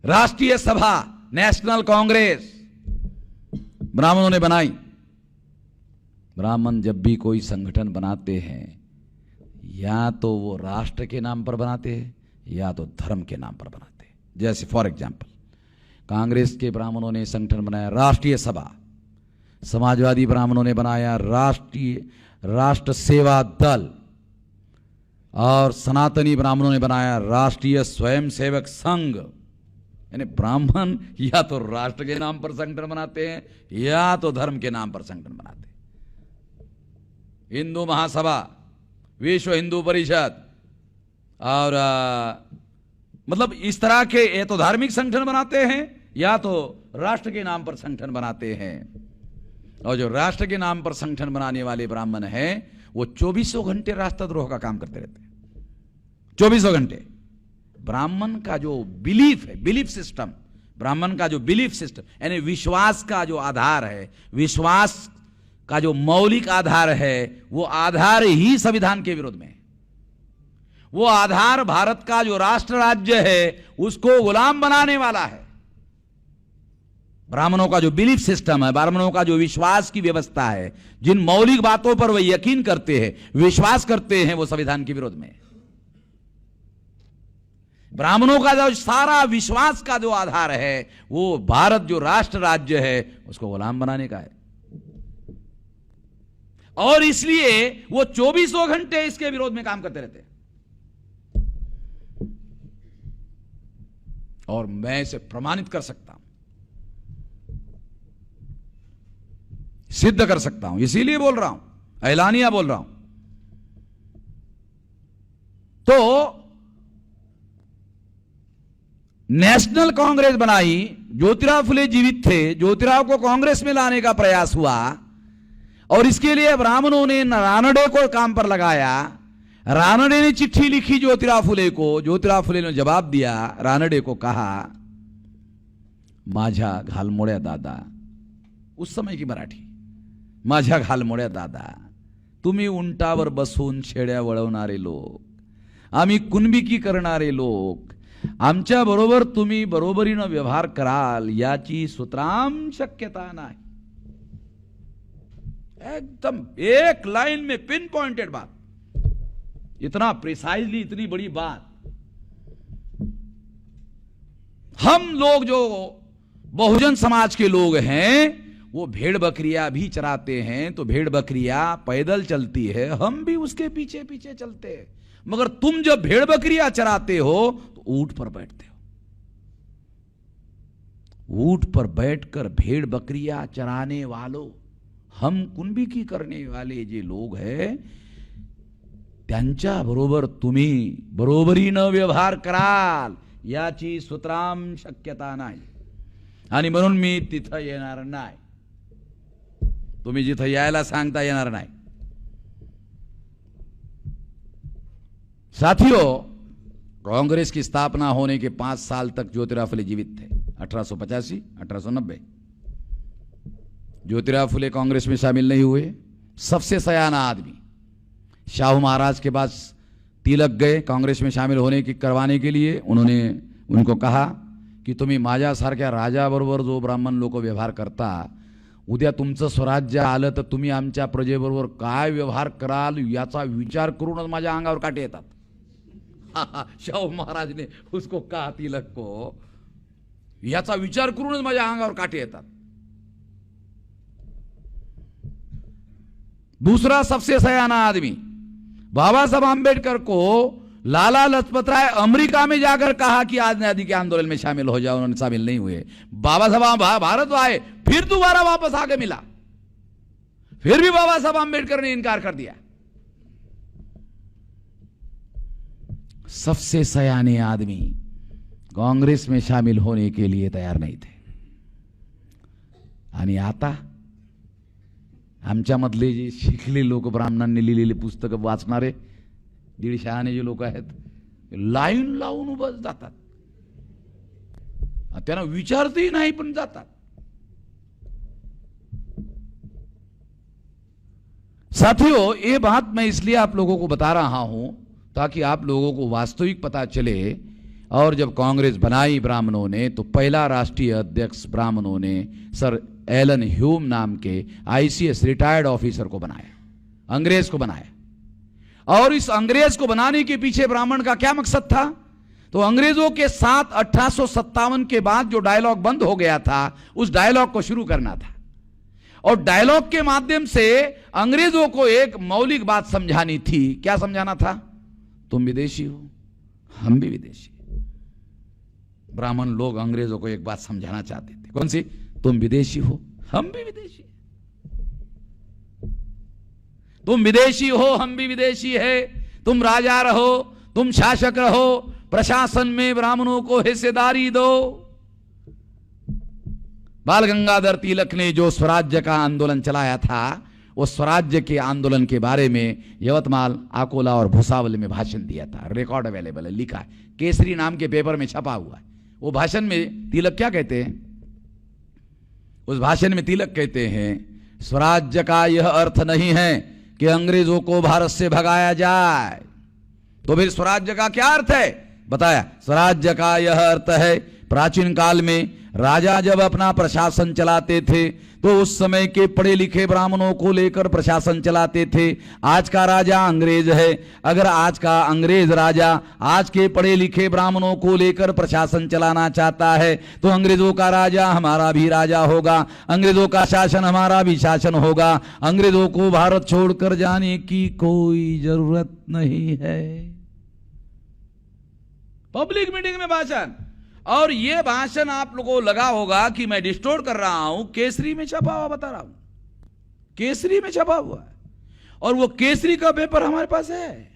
राष्ट्रीय सभा, नेशनल कांग्रेस ब्राह्मणों ने बनाई। ब्राह्मण जब भी कोई संगठन बनाते हैं, या तो वो राष्ट्र के नाम पर बनाते हैं या तो धर्म के नाम पर बनाते हैं। जैसे फॉर एग्जाम्पल, कांग्रेस के ब्राह्मणों ने संगठन बनाया राष्ट्रीय सभा, समाजवादी ब्राह्मणों ने बनाया राष्ट्र सेवा दल, और सनातनी ब्राह्मणों ने बनाया राष्ट्रीय स्वयंसेवक संघ। यानी ब्राह्मण या तो राष्ट्र के नाम पर संगठन बनाते हैं या तो धर्म के नाम पर संगठन बनाते हैं। हिंदू महासभा, विश्व हिंदू परिषद और मतलब इस तरह के ये तो धार्मिक संगठन बनाते हैं या तो राष्ट्र के नाम पर संगठन बनाते हैं। और जो राष्ट्र के नाम पर संगठन बनाने वाले ब्राह्मण हैं वो 24 घंटे राष्ट्रद्रोह का काम करते रहते हैं। 24 घंटे। ब्राह्मण का जो बिलीफ है, बिलीफ सिस्टम, ब्राह्मण का जो बिलीफ सिस्टम यानी विश्वास का जो आधार है, विश्वास का जो मौलिक आधार है, वो आधार ही संविधान के विरोध में है। वो आधार भारत का जो राष्ट्र राज्य है उसको गुलाम बनाने वाला है। ब्राह्मणों का जो बिलीफ सिस्टम है, ब्राह्मणों का जो विश्वास की व्यवस्था है, जिन मौलिक बातों पर वे यकीन करते हैं, विश्वास करते हैं, वो संविधान के विरोध में है। ब्राह्मणों का जो सारा विश्वास का जो आधार है वो भारत जो राष्ट्र राज्य है उसको गुलाम बनाने का है। और इसलिए वो 24 घंटे इसके विरोध में काम करते रहते हैं। और मैं इसे प्रमाणित कर सकता हूं, सिद्ध कर सकता हूं, इसीलिए बोल रहा हूं, ऐलानिया बोल रहा हूं। तो नेशनल कांग्रेस बनाई, ज्योतिराव फुले जीवित थे, ज्योतिराव को कांग्रेस में लाने का प्रयास हुआ और इसके लिए ब्राह्मणों ने रानडे को काम पर लगाया। रानडे ने चिट्ठी लिखी ज्योतिराव फुले को, ज्योतिराव फुले ने जवाब दिया, रानडे को कहा, माझ्या घालमोड्या दादा, उस समय की मराठी, माझ्या घालमोड्या दादा, तुम्ही उंटावर बसून शेड्या वळवणारे लोक, आम्ही कुणबिकी करणारे लोक, आमच्या बरोबर तुम्ही बरोबरीनं व्यवहार कराल याची सुतराम शक्यता नाही। एकदम एक लाइन में पिन पॉइंटेड बात, इतना प्रिसाइजली, इतनी बड़ी बात। हम लोग जो बहुजन समाज के लोग हैं वो भेड़ बकरियां भी चराते हैं, तो भेड़ बकरियां पैदल चलती है, हम भी उसके पीछे पीछे चलते हैं। मगर तुम जब भेड़ बकरियां चराते हो तो ऊंट पर बैठते हो। ऊंट पर बैठकर भेड़ बकरियां चराने वालों, हम कुणबिकी करने वाले जे लोग हैं त्यांच्या बरोबर तुम्ही बरोबरीनं व्यवहार कराल याची सुतराम शक्यता नाही, आणि म्हणून मी तिथं येणार नाही। तुम्ही जिथं यायला सांगता येणार नाही। साथियों, कांग्रेस की स्थापना होने के 5 साल तक ज्योतिराव फुले जीवित थे, 1885, 1890। ज्योतिराव फुले कांग्रेस में शामिल नहीं हुए। सबसे सयाना आदमी शाहू महाराज के पास तिलक गए कांग्रेस में शामिल होने की करवाने के लिए। उन्होंने उनको कहा की तुम्ही माझ्यासारख्या राजाबरोबर जो ब्राह्मण लोक व्यवहार करता, उद्या तुमचं स्वराज्य आलं तर तुम्ही आमच्या प्रजेबरोबर काय व्यवहार कराल याचा विचार करूनच माझ्या अंगावर काटे येतात। शाहू महाराज ने उसको कहा, तिलक को, याचा विचार करूनच माझ्या अंगावर काटे येतात। दूसरा सबसे सयाना आदमी बाबा साहब आंबेडकर को लाला लजपत राय अमेरिका में जाकर कहा कि आजादी के आंदोलन में शामिल हो जाओ, उन्होंने शामिल नहीं हुए। बाबा साहब भारत आए, फिर दोबारा वापस आके मिला, फिर भी बाबा साहब आंबेडकर ने इनकार कर दिया। सबसे सयाने आदमी कांग्रेस में शामिल होने के लिए तैयार नहीं थे। आणि आता आमच्यामधले जे शिकले लोक, ब्राह्मणांनी लिहिलेली पुस्तकं वाचणारे 150 जे लोक आहेत, लाईन लावून उभं जातात, त्यांना विचारतही नाही पण जातात। साथियों, ये बात मैं इसलिए आप लोगों को बता रहा हूं ताकि आप लोगों को वास्तविक पता चले और जब कांग्रेस बनाई ब्राह्मणों ने, तो पहला राष्ट्रीय अध्यक्ष ब्राह्मणों ने सर एलन ह्यूम नाम के आईसीएस रिटायर्ड ऑफिसर को बनाया, अंग्रेज को बनाया। और इस अंग्रेज को बनाने के पीछे ब्राह्मण का क्या मकसद था? तो अंग्रेजों के साथ 1857 के बाद जो डायलॉग बंद हो गया था, उस डायलॉग को शुरू करना था। और डायलॉग के माध्यम से अंग्रेजों को एक मौलिक बात समझानी थी। क्या समझाना था? तुम विदेशी हो, हम भी विदेशी। ब्राह्मण लोग अंग्रेजों को एक बात समझाना चाहते थे। कौन सी? तुम विदेशी हो, हम भी विदेशी। तुम विदेशी हो, हम भी विदेशी है। तुम राजा रहो, तुम शासक रहो, प्रशासन में ब्राह्मणों को हिस्सेदारी दो। बाल गंगाधर तिलक ने जो स्वराज्य का आंदोलन चलाया था, वो स्वराज्य के आंदोलन के बारे में यवतमाल, अकोला और भुसावल में भाषण दिया था। रिकॉर्ड अवेलेबल है, लिखा है, केसरी नाम के पेपर में छपा हुआ है। वो भाषण में तिलक क्या कहते हैं? उस भाषण में तिलक कहते हैं, स्वराज्य का यह अर्थ नहीं है कि अंग्रेजों को भारत से भगाया जाए। तो फिर स्वराज्य का क्या अर्थ है? बताया, स्वराज्य का यह अर्थ है, प्राचीन काल में राजा जब अपना प्रशासन चलाते थे तो उस समय के पढ़े लिखे ब्राह्मणों को लेकर प्रशासन चलाते थे। आज का राजा अंग्रेज है, अगर आज का अंग्रेज राजा आज के पढ़े लिखे ब्राह्मणों को लेकर प्रशासन चलाना चाहता है, तो अंग्रेजों का राजा हमारा भी राजा होगा, अंग्रेजों का शासन हमारा भी शासन होगा। अंग्रेजों को भारत छोड़कर जाने की कोई जरूरत नहीं है। पब्लिक मीटिंग में भाषण। और यह भाषण आप लोगों को लगा होगा कि मैं डिस्टोर्ट कर रहा हूं, केसरी में छपा हुआ बता रहा हूं, केसरी में छपा हुआ है। और वो केसरी का पेपर हमारे पास है,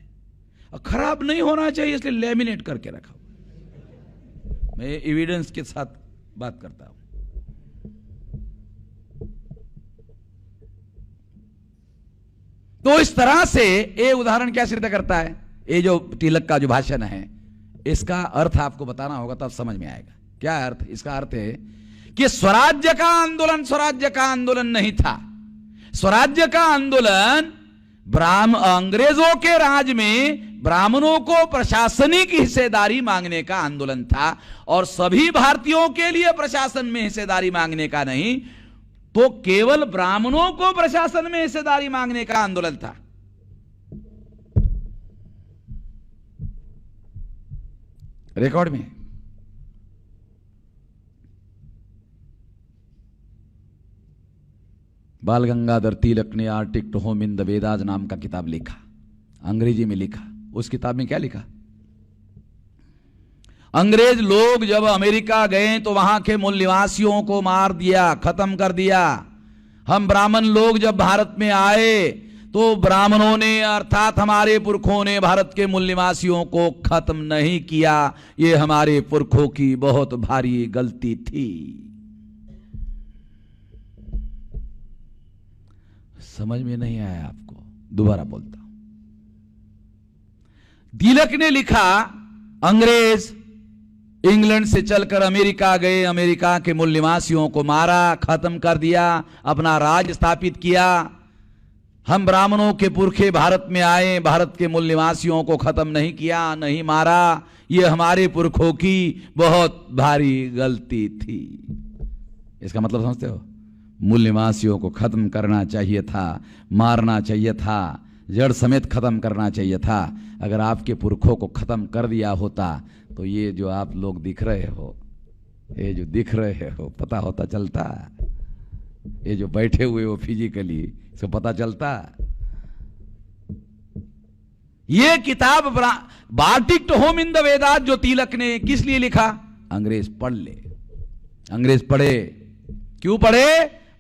खराब नहीं होना चाहिए इसलिए लेमिनेट करके रखा हुआ। मैं एविडेंस के साथ बात करता हूं। तो इस तरह से ये उदाहरण क्या सिद्ध करता है? ये जो तिलक का जो भाषण है, इसका अर्थ आपको बताना होगा, तब समझ में आएगा। क्या अर्थ? इसका अर्थ है कि स्वराज्य का आंदोलन स्वराज्य का आंदोलन नहीं था। स्वराज्य का आंदोलन अंग्रेजों के राज में ब्राह्मणों को प्रशासनिक हिस्सेदारी मांगने का आंदोलन था, और सभी भारतीयों के लिए प्रशासन में हिस्सेदारी मांगने का नहीं, तो केवल ब्राह्मणों को प्रशासन में हिस्सेदारी मांगने का आंदोलन था। रिकॉर्ड में बाल गंगाधर तिलक ने Arctic to home in the Vedas नाम का किताब लिखा, अंग्रेजी में लिखा। उस किताब में क्या लिखा? अंग्रेज लोग जब अमेरिका गए तो वहां के मूल निवासियों को मार दिया, खत्म कर दिया। हम ब्राह्मण लोग जब भारत में आए तो ब्राह्मणों ने अर्थात हमारे पुरखों ने भारत के मूल निवासियों को खत्म नहीं किया। ये हमारे पुरखों की बहुत भारी गलती थी। समझ में नहीं आया आपको? दोबारा बोलता हूं। तिलक ने लिखा, अंग्रेज इंग्लैंड से चलकर अमेरिका गए, अमेरिका के मूल निवासियों को मारा, खत्म कर दिया, अपना राज स्थापित किया। हम ब्राह्मणों के पुरखे भारत में आए, भारत के मूल निवासियों को खत्म नहीं किया, नहीं मारा। ये हमारे पुरखों की बहुत भारी गलती थी। इसका मतलब समझते हो? मूल निवासियों को खत्म करना चाहिए था, मारना चाहिए था, जड़ समेत खत्म करना चाहिए था। अगर आपके पुरखों को खत्म कर दिया होता तो ये जो आप लोग दिख रहे हो, ये जो दिख रहे हो, पता होता चलता। ये जो बैठे हुए हो फिजिकली, इसको पता चलता। ये किताब Arctic to home in the Vedas जो तिलक ने किस लिए लिखा? अंग्रेज पढ़ ले। अंग्रेज पढ़े। क्यों पढ़े?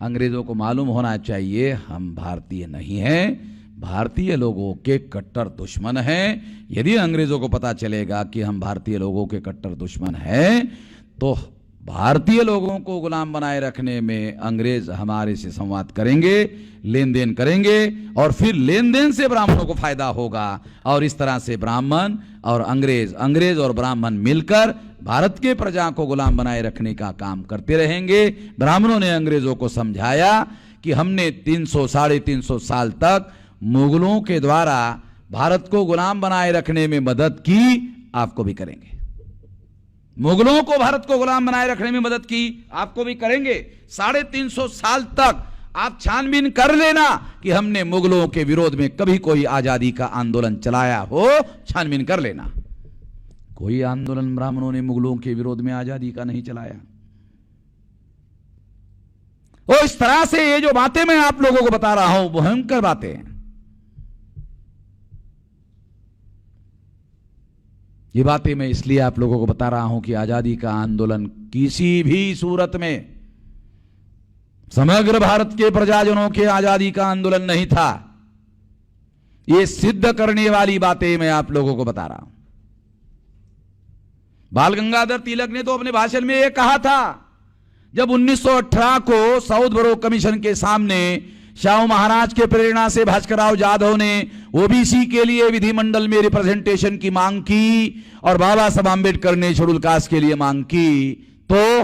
अंग्रेजों को मालूम होना चाहिए हम भारतीय नहीं हैं, भारतीय लोगों के कट्टर दुश्मन हैं। यदि अंग्रेजों को पता चलेगा कि हम भारतीय लोगों के कट्टर दुश्मन हैं, तो भारतीय लोगों को गुलाम बनाए रखने में अंग्रेज हमारे से संवाद करेंगे, लेन देन करेंगे, और फिर लेन देन से ब्राह्मणों को फायदा होगा। और इस तरह से ब्राह्मण और अंग्रेज और ब्राह्मण मिलकर भारत के प्रजा को गुलाम बनाए रखने का काम करते रहेंगे। ब्राह्मणों ने अंग्रेजों को समझाया कि हमने 300-350 साल तक मुगलों के द्वारा भारत को गुलाम बनाए रखने में मदद की, आपको भी करेंगे। मुगलों को भारत को गुलाम बनाए रखने में मदद की, आपको भी करेंगे। 350 साल तक आप छानबीन कर लेना कि हमने मुगलों के विरोध में कभी कोई आजादी का आंदोलन चलाया हो, छानबीन कर लेना। कोई आंदोलन ब्राह्मणों ने मुगलों के विरोध में आजादी का नहीं चलाया। वो इस तरह से ये जो बातें मैं आप लोगों को बता रहा हूं, भयंकर बातें हैं। ये बातें मैं इसलिए आप लोगों को बता रहा हूं कि आजादी का आंदोलन किसी भी सूरत में समग्र भारत के प्रजाजनों के आजादी का आंदोलन नहीं था। ये सिद्ध करने वाली बातें मैं आप लोगों को बता रहा हूं। बाल गंगाधर तिलक ने तो अपने भाषण में यह कहा था, जब 1918 को साउथ बरो कमीशन के सामने शाहू महाराज के प्रेरणा से भास्करराव जाधव ने ओबीसी के लिए विधिमंडल में रिप्रेजेंटेशन की मांग की और बाबा साहब आंबेडकर ने शेड्यूल कास्ट के लिए मांग की, तो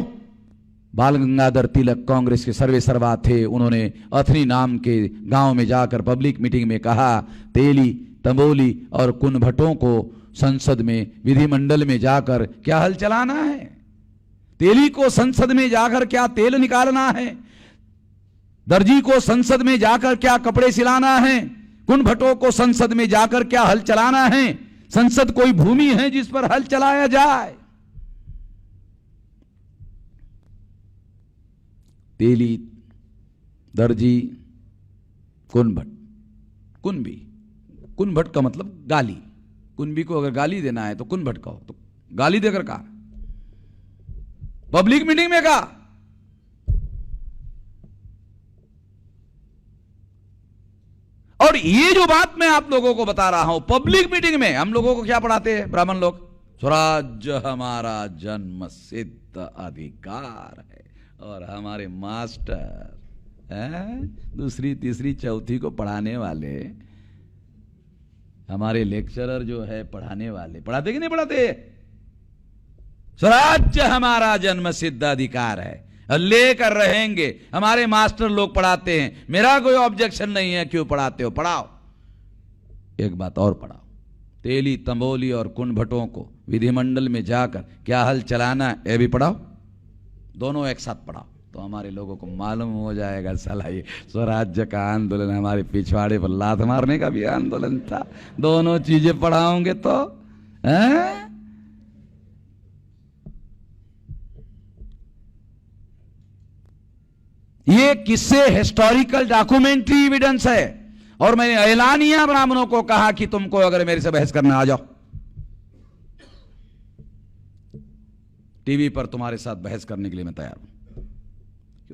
बाल गंगाधर तिलक कांग्रेस के सर्वे सर्वा थे। उन्होंने अथनी नाम के गांव में जाकर पब्लिक मीटिंग में कहा, तेली, तंबोली और कुनभटों को संसद में, विधिमंडल में जाकर क्या हल चलाना है? तेली को संसद में जाकर क्या तेल निकालना है? दर्जी को संसद में जाकर क्या कपड़े सिलाना है? कुनभटों को संसद में जाकर क्या हल चलाना है? संसद कोई भूमि है जिस पर हल चलाया जाए? तेली, दर्जी, कुनभट, कुनबी, कुनभट का मतलब गाली। कुनबी को अगर गाली देना है तो कुनभट कहो, तो गाली देकर कहा, पब्लिक मीटिंग में कहा। और ये जो बात मैं आप लोगों को बता रहा हूं, पब्लिक मीटिंग में हम लोगों को क्या पढ़ाते हैं ब्राह्मण लोग? स्वराज्य हमारा जन्म सिद्ध अधिकार है। और हमारे मास्टर दूसरी तीसरी चौथी को पढ़ाने वाले, हमारे लेक्चरर जो है पढ़ाने वाले, पढ़ाते कि नहीं पढ़ाते? स्वराज्य हमारा जन्म सिद्ध अधिकार है और लेकर रहेंगे। हमारे मास्टर लोग पढ़ाते हैं, मेरा कोई ऑब्जेक्शन नहीं है, क्यों पढ़ाते हो, पढ़ाओ। एक बात और पढ़ाओ, तेली, तंबोली और कुनभटों को विधिमंडल में जाकर क्या हल चलाना है, यह भी पढ़ाओ। दोनों एक साथ पढ़ाओ तो हमारे लोगों को मालूम हो जाएगा, साला ये स्वराज्य का आंदोलन हमारे पिछवाड़े पर लात मारने का भी आंदोलन था। दोनों चीजें पढ़ाओगे तो ये किससे हिस्टोरिकल डॉक्यूमेंट्री एविडेंस है। और मैंने ऐलानिया ब्राह्मणों को कहा कि तुमको अगर मेरे से बहस करना, आ जाओ, टीवी पर तुम्हारे साथ बहस करने के लिए मैं तैयार हूं।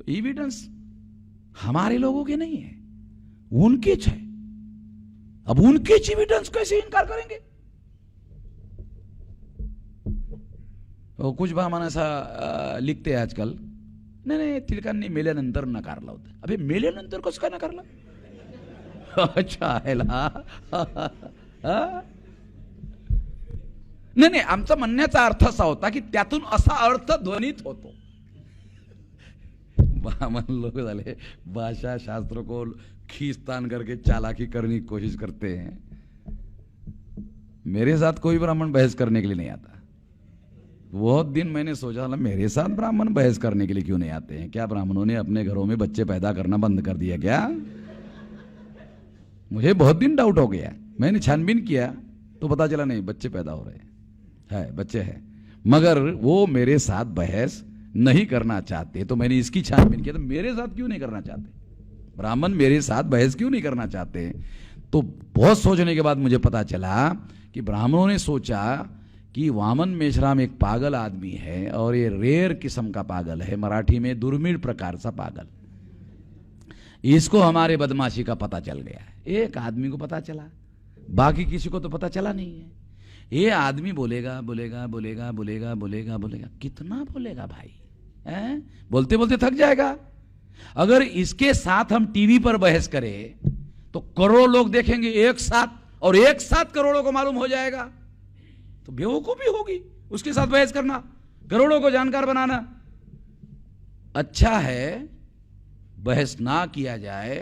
एविडेंस हमारे लोगों के नहीं है, उनके है। अब उनके एविडेंस कैसे इनकार करेंगे? तो कुछ ब्राह्मण ऐसा लिखते हैं आजकल, नाही तिलकांनी मेल्यानंतर नकारला होता। अबे मेल्यानंतर कसं काय नकारला? अच्छा आहे नाही, आमचा म्हणण्याचा अर्थ असा होता की त्यातून असा अर्थ ध्वनित होतो। ब्राह्मण लोग झाले भाषा शास्त्र को खींचतान करके चालाकी करने की कोशिश करते हैं। मेरे साथ कोई ब्राह्मण बहस करने के लिए नहीं आता। बहुत दिन मैंने सोचा था मेरे साथ ब्राह्मण बहस करने के लिए क्यों नहीं आते हैं? क्या ब्राह्मणों ने अपने घरों में बच्चे पैदा करना बंद कर दिया क्या? मुझे बहुत दिन डाउट हो गया। मैंने छानबीन किया तो पता चला नहीं, बच्चे पैदा हो रहे हैं, बच्चे हैं, मगर वो मेरे साथ बहस नहीं करना चाहते। तो मैंने इसकी छानबीन किया, तो मेरे साथ क्यों नहीं करना चाहते ब्राह्मण, मेरे साथ बहस क्यों नहीं करना चाहते? तो बहुत सोचने के बाद मुझे पता चला कि ब्राह्मणों ने सोचा कि वामन मेश्राम एक पागल आदमी है और ये रेयर किस्म का पागल है, मराठी में दुर्मिळ प्रकार सा पागल। इसको हमारे बदमाशी का पता चल गया है। एक आदमी को पता चला, बाकी किसी को तो पता चला नहीं है। ये आदमी बोलेगा बोलेगा बोलेगा बोलेगा बोलेगा बोलेगा, कितना बोलेगा भाई, बोलते बोलते थक जाएगा। अगर इसके साथ हम टीवी पर बहस करें तो करोड़ों लोग देखेंगे एक साथ, और एक साथ करोड़ों को मालूम हो जाएगा, तो बेवकूफी होगी उसके साथ बहस करना, करोड़ों को जानकार बनाना। अच्छा है बहस ना किया जाए।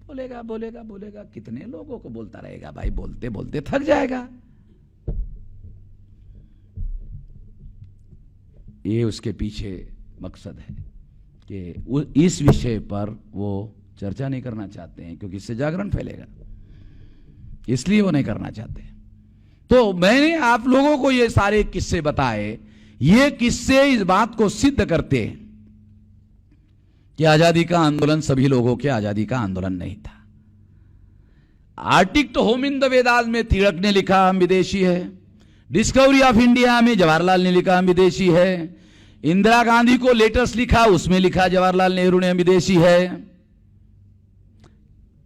बोलेगा बोलेगा बोलेगा, कितने लोगों को बोलता रहेगा भाई, बोलते बोलते थक जाएगा। ये उसके पीछे मकसद है कि इस विषय पर वो चर्चा नहीं करना चाहते हैं, क्योंकि इससे जागरण फैलेगा, इसलिए वो नहीं करना चाहते। तो मैंने आप लोगों को ये सारे किस्से बताए। ये किस्से इस बात को सिद्ध करते हैं कि आजादी का आंदोलन सभी लोगों के आजादी का आंदोलन नहीं था। आर्टिक्ट होम द वेदास में तिलक ने लिखा हम विदेशी है, डिस्कवरी ऑफ इंडिया में जवाहरलाल ने लिखा हम विदेशी है, इंदिरा गांधी को लेटर्स लिखा, उसमें लिखा जवाहरलाल नेहरू ने हम विदेशी है,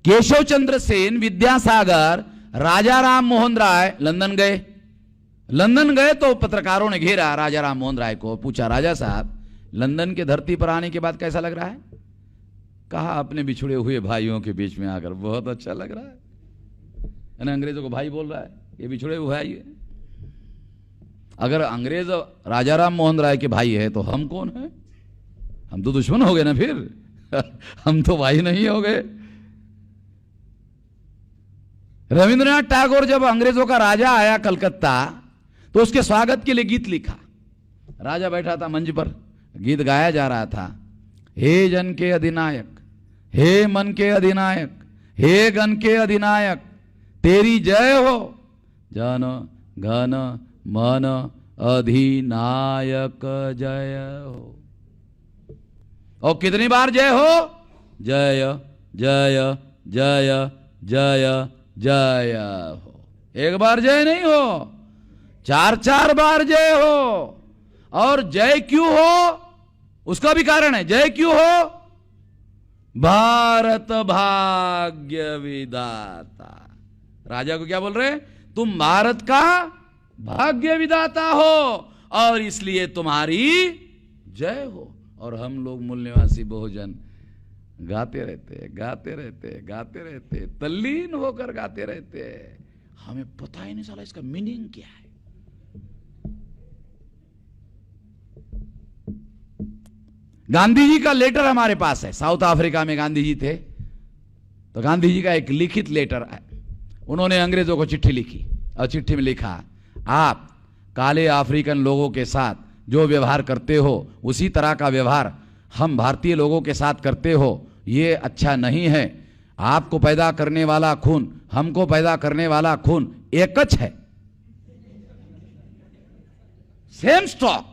केशव चंद्र सेन, विद्यासागर, राजा राम मोहन राय लंदन गए तो पत्रकारों ने घेरा राजा राम मोहन राय को, पूछा राजा साहब लंदन के धरती पर आने के बाद कैसा लग रहा है? कहा अपने बिछड़े हुए भाइयों के बीच में आकर बहुत अच्छा लग रहा है। यानी अंग्रेजों को भाई बोल रहा है, ये बिछड़े हुए भाई है। अगर अंग्रेज राजा राम मोहन राय के भाई है तो हम कौन है? हम तो दुश्मन हो गए ना फिर हम तो भाई नहीं हो गए। रविंद्रनाथ टैगोर जब अंग्रेजों का राजा आया कलकत्ता तो उसके स्वागत के लिए गीत लिखा। राजा बैठा था मंच पर, गीत गाया जा रहा था, हे जन के अधिनायक, हे मन के अधिनायक, हे गण के अधिनायक, तेरी जय हो, जन गण मन अधिनायक जय हो। और कितनी बार जय हो? जय जय जय जय जय हो। एक बार जय नहीं हो, 4-4 बार जय हो। और जय क्यों हो? उसका भी कारण है। जय क्यों हो? भारत भाग्य विधाता। राजा को क्या बोल रहे? तुम भारत का भाग्य विधाता हो और इसलिए तुम्हारी जय हो। और हम लोग मूल निवासी बहुजन गाते रहते, तल्लीन होकर गाते रहते। हमें पता ही नहीं चला इसका मीनिंग क्या है। गांधी जी का लेटर हमारे पास है। साउथ अफ्रीका में गांधी जी थे, तो गांधी जी का एक लिखित लेटर है। उन्होंने अंग्रेजों को चिट्ठी लिखी और चिट्ठी में लिखा, आप काले अफ्रीकन लोगों के साथ जो व्यवहार करते हो उसी तरह का व्यवहार हम भारतीय लोगों के साथ करते हो, ये अच्छा नहीं है। आपको पैदा करने वाला खून, हमको पैदा करने वाला खून एकच है, सेम स्टॉक।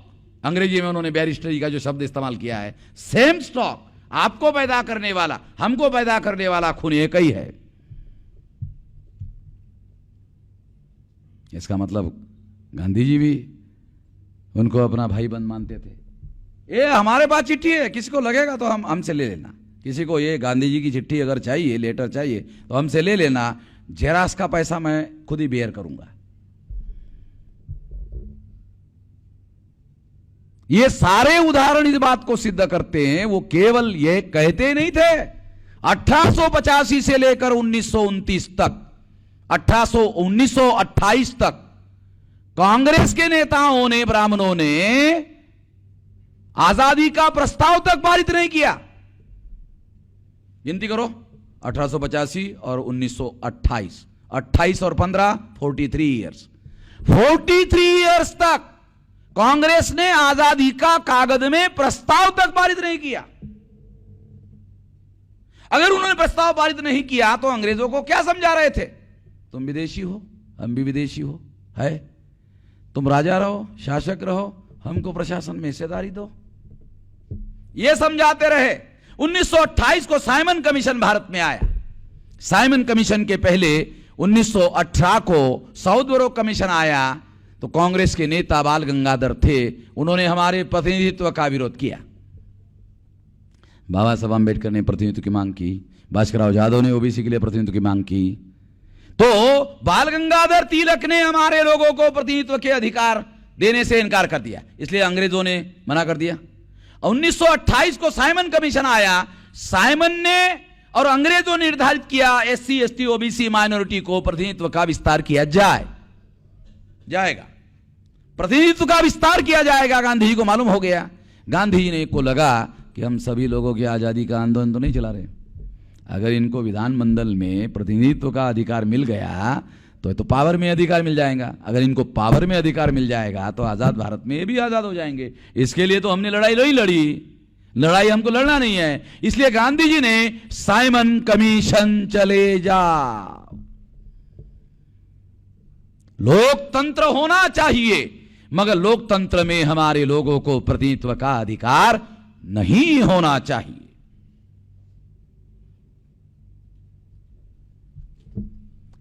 अंग्रेजी में उन्होंने बैरिस्टरी का जो शब्द इस्तेमाल किया है, सेम स्टॉक। आपको पैदा करने वाला, हमको पैदा करने वाला खून एक ही है। इसका मतलब गांधी जी भी उनको अपना भाई बंद मानते थे। ये हमारे पास चिट्ठी है, किसी को लगेगा तो हम हमसे ले लेना। किसी को ये गांधी जी की चिट्ठी अगर चाहिए, लेटर चाहिए, तो हमसे ले लेना। जेराक्स का पैसा मैं खुद ही बेयर करूंगा। ये सारे उदाहरण इस बात को सिद्ध करते हैं। वो केवल ये कहते नहीं थे। 1885 से लेकर 1929 तक, 1928 तक कांग्रेस के नेताओं ने, ब्राह्मणों ने आजादी का प्रस्ताव तक पारित नहीं किया। गिनती करो, 1885 और 1928, 28 और 15, 43 ईयर्स। 43 ईयर्स तक कांग्रेस ने आजादी का कागज में प्रस्ताव तक पारित नहीं किया। अगर उन्होंने प्रस्ताव पारित नहीं किया तो अंग्रेजों को क्या समझा रहे थे? तुम विदेशी हो, हम भी विदेशी हो, है, तुम राजा रहो, शासक रहो, हमको प्रशासन में हिस्सेदारी दो, ये समझाते रहे। 1928 को साइमन कमीशन भारत में आया। साइमन कमीशन के पहले 1918 को साउथबरो कमीशन आया। तो कांग्रेस के नेता बाल गंगाधर थे, उन्होंने हमारे प्रतिनिधित्व का विरोध किया। बाबा साहब अम्बेडकर ने प्रतिनिधित्व की मांग की, भास्करराव जाधव ने ओबीसी के लिए प्रतिनिधित्व की मांग की। तो बाल गंगाधर तिलक ने हमारे लोगों को प्रतिनिधित्व के अधिकार देने से इनकार कर दिया, इसलिए अंग्रेजों ने मना कर दिया। 1928 को साइमन कमीशन आया। साइमन ने और अंग्रेजों ने निर्धारित किया एससी, एसटी, ओबीसी, माइनॉरिटी को प्रतिनिधित्व का विस्तार किया जाएगा, प्रतिनिधित्व का विस्तार किया जाएगा। गांधी जी को मालूम हो गया। गांधी जी ने को लगा कि हम सभी लोगों की आजादी का आंदोलन तो नहीं चला रहे, अगर इनको विधानमंडल में प्रतिनिधित्व का अधिकार मिल गया तो पावर में अधिकार मिल जाएगा। अगर इनको पावर में अधिकार मिल जाएगा तो आजाद भारत में ये भी आजाद हो जाएंगे। इसके लिए तो हमने लड़ाई नहीं लड़ी, लड़ाई हमको लड़ना नहीं है। इसलिए गांधी जी ने साइमन कमीशन चले जाओ। लोकतंत्र होना चाहिए, मगर लोकतंत्र में हमारे लोगों को प्रतिनिधित्व का अधिकार नहीं होना चाहिए।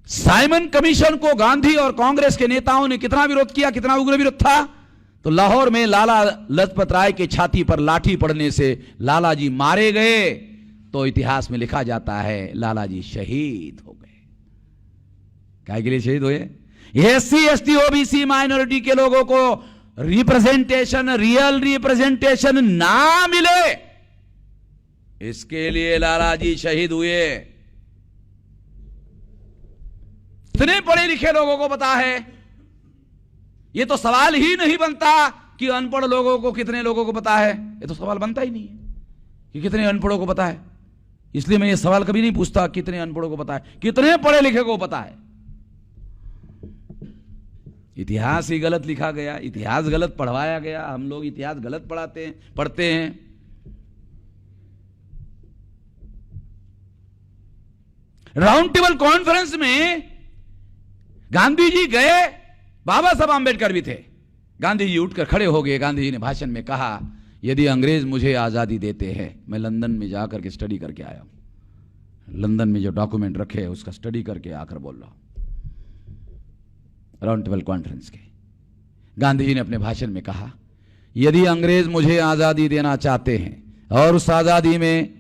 साइमन कमीशन को गांधी और कांग्रेस के नेताओं ने कितना विरोध किया, कितना उग्र विरोध था। तो लाहौर में लाला लजपत राय के छाती पर लाठी पड़ने से लाला जी मारे गए, तो इतिहास में लिखा जाता है लाला जी शहीद हो गए। क्या के लिए शहीद हुए? एससी एसटी ओबीसी माइनॉरिटी के लोगों को रिप्रेजेंटेशन, रियल रिप्रेजेंटेशन ना मिले, इसके लिए लाला जी शहीद हुए। इतने पढ़े लिखे लोगों को पता है, ये तो सवाल ही नहीं बनता कि अनपढ़ लोगों को, कितने लोगों को पता है। ये तो सवाल बनता ही नहीं है कि कितने अनपढ़ों को पता है। इसलिए मैं ये सवाल कभी नहीं पूछता कितने अनपढ़ों को पता है, कितने पढ़े लिखे को पता है। इतिहास ही गलत लिखा गया, इतिहास गलत पढ़वाया गया, हम लोग इतिहास गलत पढ़ते हैं। राउंड टेबल कॉन्फ्रेंस में गांधी जी गए, बाबा साहब आंबेडकर भी थे। गांधी जी उठकर खड़े हो गए। गांधी जी ने भाषण में कहा, यदि अंग्रेज मुझे आजादी देते हैं, मैं लंदन में जाकर के स्टडी करके आया हूं, लंदन में जो डॉक्यूमेंट रखे हैं उसका स्टडी करके आकर बोल रहा हूं। राउंड टेबल कॉन्फ्रेंस के गांधी जी ने अपने भाषण में कहा, यदि अंग्रेज मुझे आजादी देना चाहते हैं और उस आजादी में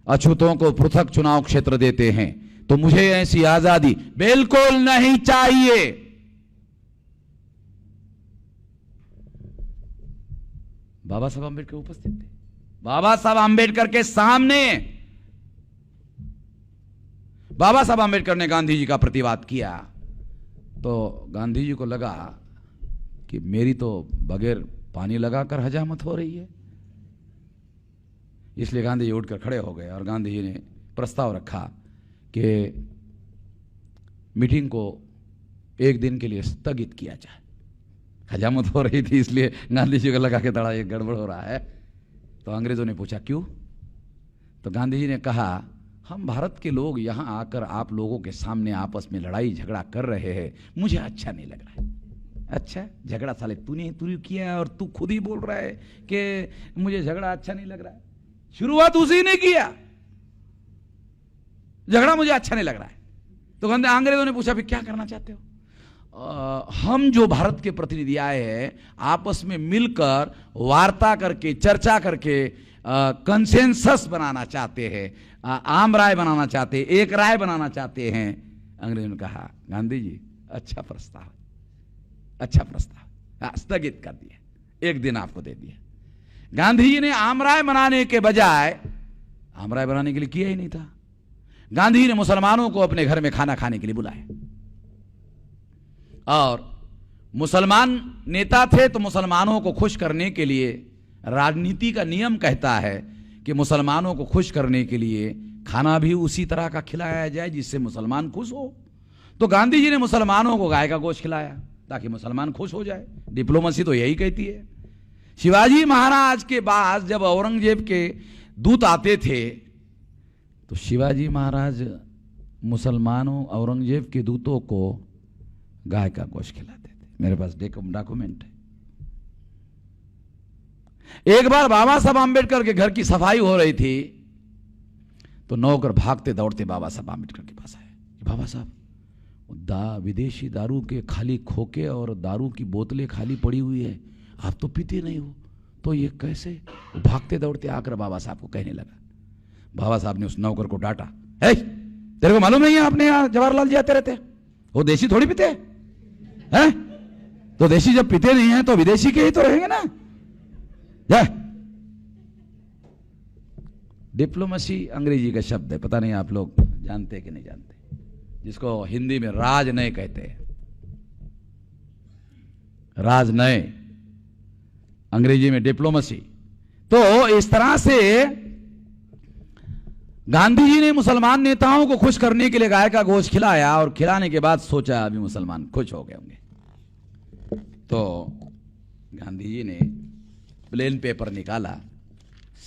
अछूतों को पृथक चुनाव क्षेत्र देते हैं, तो मुझे ऐसी आजादी बिल्कुल नहीं चाहिए। बाबा साहब आंबेडकर उपस्थित थे। बाबा साहब आंबेडकर के सामने बाबा साहब आंबेडकर ने गांधी जी का प्रतिवाद किया, तो गांधी जी को लगा कि मेरी तो बगैर पानी लगाकर हजामत हो रही है। इसलिए गांधी जी उठकर खड़े हो गए और गांधी जी ने प्रस्ताव रखा कि मीटिंग को एक दिन के लिए स्थगित किया जाए। हजामत हो रही थी, इसलिए गांधी जी को लगा कि थोड़ा ये गड़बड़ हो रहा है। तो अंग्रेजों ने पूछा क्यों? तो गांधी जी ने कहा, हम भारत के लोग यहां आकर आप लोगों के सामने आपस में लड़ाई झगड़ा कर रहे हैं, मुझे अच्छा नहीं लग रहा है। अच्छा, झगड़ा साले तूने किया और तू खुद ही बोल रहा है कि मुझे झगड़ा अच्छा नहीं लग रहा है। शुरुआत उसी ने किया, झगड़ा मुझे अच्छा नहीं लग रहा है। तो अंग्रेजों ने पूछा फिर क्या करना चाहते हो? हम जो भारत के प्रतिनिधि आए हैं, आपस में मिलकर वार्ता करके, चर्चा करके कंसेंसस बनाना चाहते हैं, आम राय बनाना चाहते हैं, एक राय बनाना चाहते हैं। अंग्रेजों ने कहा, गांधी जी अच्छा प्रस्ताव, अच्छा प्रस्ताव, स्थगित कर दिया, एक दिन आपको दे दिया। गांधी जी ने आम राय बनाने के बजाय, आम राय बनाने के लिए किया ही नहीं था, गांधी जी ने मुसलमानों को अपने घर में खाना खाने के लिए बुलाया। और मुसलमान नेता थे, तो मुसलमानों को खुश करने के लिए, राजनीति का नियम कहता है कि मुसलमानों को खुश करने के लिए खाना भी उसी तरह का खिलाया जाए जिससे मुसलमान खुश हो। तो गांधी जी ने मुसलमानों को गाय का गोश्त खिलाया ताकि मुसलमान खुश हो जाए। डिप्लोमेसी तो यही कहती है। शिवाजी महाराज के बाद जब औरंगजेब के दूत आते थे, तो शिवाजी महाराज मुसलमानों, औरंगजेब के दूतों को गाय का गोश्त खिलाते थे। मेरे पास डॉक्यूमेंट है। एक बार बाबा साहब आंबेडकर के घर की सफाई हो रही थी, तो नौकर भागते दौड़ते बाबा साहब आंबेडकर के पास आए। बाबा साहब, विदेशी दारू के खाली खोके और दारू की बोतलें खाली पड़ी हुई है, आप तो पीते नहीं हो, तो ये कैसे? भागते दौड़ते आकर बाबा साहब को कहने लगा। बाबा साहब ने उस नौकर को डांटा, तेरे को मालूम नहीं है आपने यहाँ जवाहरलाल जी आते रहते, वो देशी थोड़ी पीते हैं? तो देशी जब पीते नहीं है तो विदेशी के ही तो रहेंगे ना। डिप्लोमेसी अंग्रेजी का शब्द है, पता नहीं आप लोग जानते कि नहीं जानते, जिसको हिंदी में राजनय कहते हैं। राजनय अंग्रेजी में डिप्लोमेसी। तो इस तरह से गांधी जी ने मुसलमान नेताओं को खुश करने के लिए गाय का गोश्त खिलाया और खिलाने के बाद सोचा अभी मुसलमान खुश हो गए होंगे, तो गांधी जी ने प्लेन पेपर निकाला,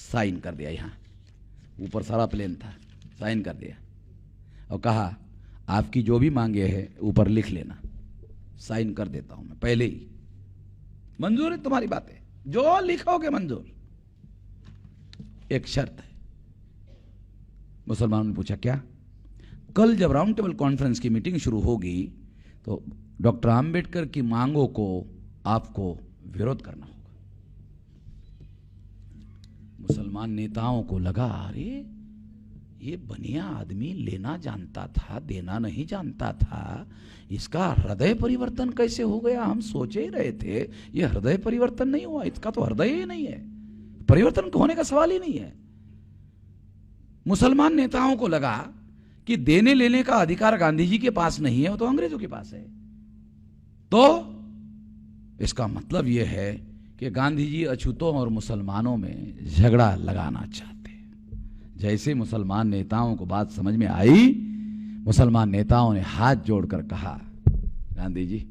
साइन कर दिया, यहां ऊपर सारा प्लेन था, साइन कर दिया और कहा आपकी जो भी मांगे है ऊपर लिख लेना, साइन कर देता हूं मैं पहले ही, मंजूर है तुम्हारी बातें, जो लिखोगे मंजूर, एक शर्त है। मुसलमानों ने पूछा क्या? कल जब राउंड टेबल कॉन्फ्रेंस की मीटिंग शुरू होगी तो डॉक्टर आंबेडकर की मांगों को आपको विरोध करना होगा। मुसलमान नेताओं को लगा अरे ये बनिया आदमी लेना जानता था, देना नहीं जानता था, इसका हृदय परिवर्तन कैसे हो गया? हम सोचे ही रहे थे ये हृदय परिवर्तन नहीं हुआ, इसका तो हृदय ही नहीं है, परिवर्तन होने का सवाल ही नहीं है। मुसलमान नेताओं को लगा कि देने लेने का अधिकार गांधी जी के पास नहीं है, वो तो अंग्रेजों के पास है। तो इसका मतलब यह है कि गांधी जी अछूतों और मुसलमानों में झगड़ा लगाना चाहते हैं। जैसे मुसलमान नेताओं को बात समझ में आई, मुसलमान नेताओं ने हाथ जोड़कर कहा गांधी जी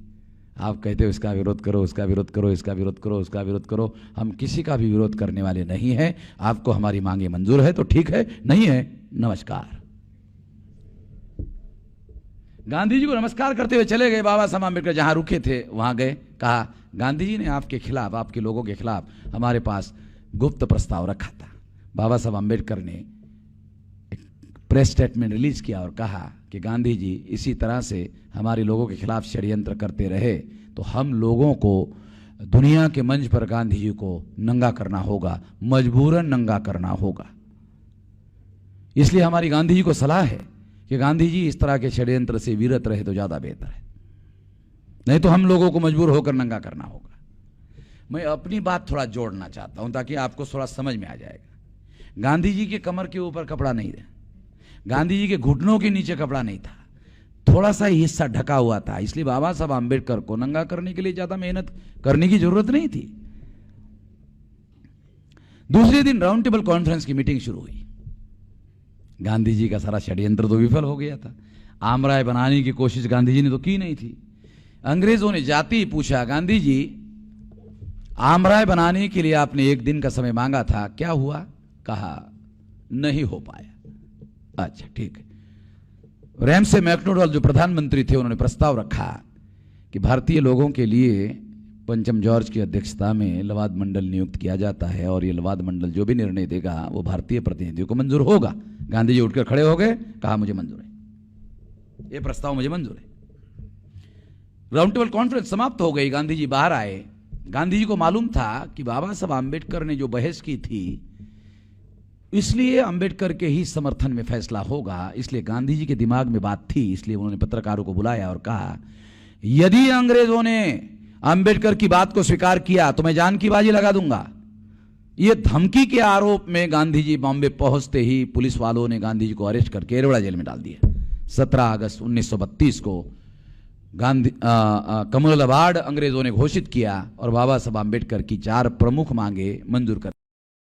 आप कहते हो इसका विरोध करो, उसका विरोध करो, इसका विरोध करो, उसका विरोध करो, हम किसी का भी विरोध करने वाले नहीं हैं। आपको हमारी मांगे मंजूर है तो ठीक है, नहीं है नमस्कार। गांधी जी को नमस्कार करते हुए चले गए। बाबा साहब आंबेडकर जहां रुके थे वहां गए, कहा गांधी जी ने आपके खिलाफ, आपके लोगों के खिलाफ हमारे पास गुप्त प्रस्ताव रखा था। बाबा साहब आंबेडकर ने एक प्रेस स्टेटमेंट रिलीज किया और कहा कि गांधी जी इसी तरह से हमारे लोगों के खिलाफ षड्यंत्र करते रहे तो हम लोगों को दुनिया के मंच पर गांधी जी को नंगा करना होगा, मजबूरन नंगा करना होगा। इसलिए हमारी गांधी जी को सलाह है कि गांधी जी इस तरह के षड्यंत्र से विरत रहे तो ज्यादा बेहतर है, नहीं तो हम लोगों को मजबूर होकर नंगा करना होगा। मैं अपनी बात थोड़ा जोड़ना चाहता हूं ताकि आपको थोड़ा समझ में आ जाएगा। गांधी जी के कमर के ऊपर कपड़ा नहीं था, गांधी जी के घुटनों के नीचे कपड़ा नहीं था, थोड़ा सा हिस्सा ढका हुआ था, इसलिए बाबा साहब आंबेडकर को नंगा करने के लिए ज्यादा मेहनत करने की जरूरत नहीं थी। दूसरे दिन राउंड टेबल कॉन्फ्रेंस की मीटिंग शुरू हुई। गांधी जी का सारा षड्यंत्र तो विफल हो गया था, आमराय बनाने की कोशिश गांधी जी ने तो की नहीं थी। अंग्रेजों ने जाते ही पूछा गांधी जी आमराय बनाने के लिए आपने एक दिन का समय मांगा था, क्या हुआ? कहा नहीं हो पाया। अच्छा ठीक है। रैमसे मैकडोनाल्ड जो प्रधानमंत्री थे उन्होंने प्रस्ताव रखा कि भारतीय लोगों के लिए पंचम जॉर्ज की अध्यक्षता में लवाद मंडल नियुक्त किया जाता है और ये लवाद मंडल जो भी निर्णय देगा वो भारतीय प्रतिनिधियों को मंजूर होगा। गांधी जी उठकर खड़े हो गए, कहा मुझे मंजूर है, ये प्रस्ताव मुझे मंजूर है। राउंड टेबल कॉन्फ्रेंस समाप्त हो गई, गांधी जी बाहर आए। गांधी जी को मालूम था कि बाबा साहब आंबेडकर ने जो बहस की थी इसलिए अंबेडकर के ही समर्थन में फैसला होगा, इसलिए गांधी जी के दिमाग में बात थी, इसलिए उन्होंने पत्रकारों को बुलाया और कहा यदि अंग्रेजों ने अंबेडकर की बात को स्वीकार किया तो मैं जान की बाजी लगा दूंगा। ये धमकी के आरोप में गांधी जी बॉम्बे पहुंचते ही पुलिस वालों ने गांधी जी को अरेस्ट करके एरोड़ा जेल में डाल दिया। 17 अगस्त 1932 को गांधी कमल अवार्ड अंग्रेजों ने घोषित किया और बाबा साहब आंबेडकर की 4 प्रमुख मांगे मंजूर कर